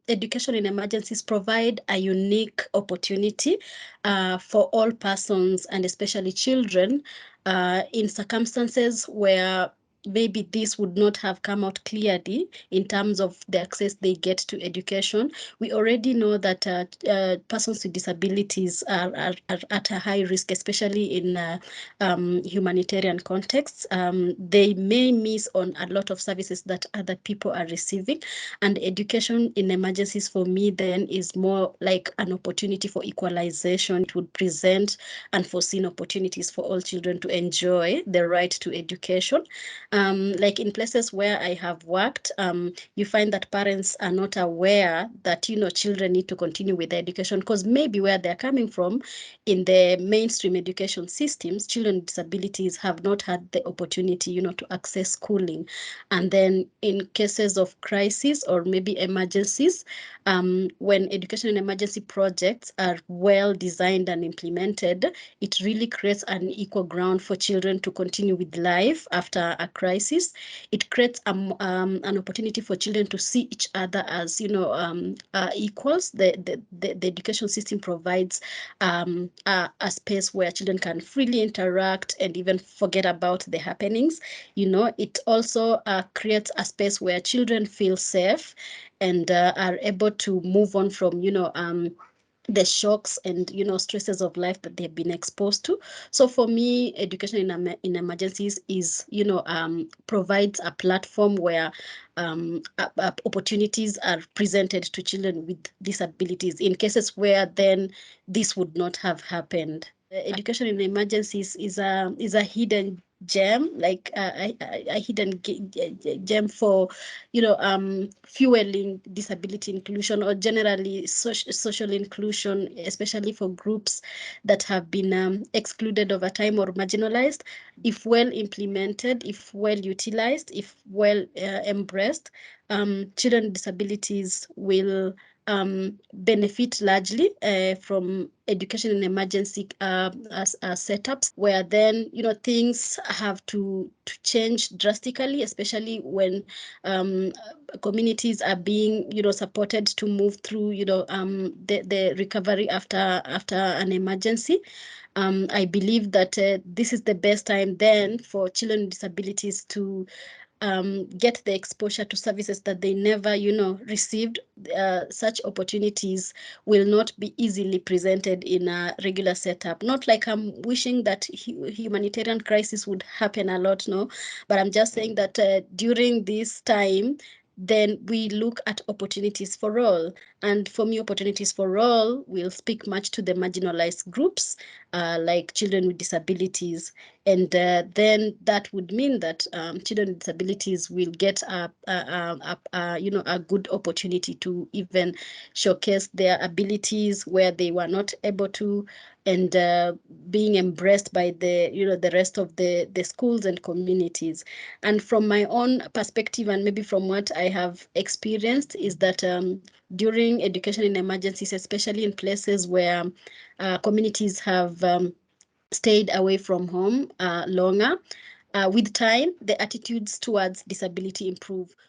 education in emergencies provide a unique opportunity for all persons and especially children in circumstances where maybe this would not have come out clearly in terms of the access they get to education. We already know that persons with disabilities are at a high risk, especially in humanitarian contexts. They may miss on a lot of services that other people are receiving. And education in emergencies for me then is more like an opportunity for equalization. It would present unforeseen opportunities for all children to enjoy the right to education. Like in places where I have worked, you find that parents are not aware that, children need to continue with their education because maybe where they're coming from in the mainstream education systems, children with disabilities have not had the opportunity, to access schooling. And then in cases of crisis or maybe emergencies, when education and emergency projects are well designed and implemented, it really creates an equal ground for children to continue with life after a crisis. It creates an opportunity for children to see each other as, equals. The education system provides a space where children can freely interact and even forget about the happenings. It also creates a space where children feel safe and are able to move on from, the shocks and stresses of life that they've been exposed to. So for me, education in emergencies is provides a platform where opportunities are presented to children with disabilities in cases where then this would not have happened. Education in emergencies is a hidden gem, like a hidden gem for fueling disability inclusion or generally social inclusion, especially for groups that have been excluded over time or marginalized. If well implemented, if well utilized, if well embraced, children with disabilities will benefit largely from education in emergency setups, where then things have to change drastically, especially when communities are being supported to move through the recovery after an emergency. I believe that this is the best time then for children with disabilities to get the exposure to services that they never, received. Such opportunities will not be easily presented in a regular setup. Not like I'm wishing that humanitarian crisis would happen a lot, no, but I'm just saying that during this time, then we look at opportunities for all. And for me, opportunities for all will speak much to the marginalized groups, like children with disabilities. And then that would mean that children with disabilities will get a good opportunity to even showcase their abilities where they were not able to, and being embraced by the rest of the schools and communities. And from my own perspective, and maybe from what I have experienced, is that during education in emergencies, especially in places where communities have stayed away from home longer, with time, the attitudes towards disability improve.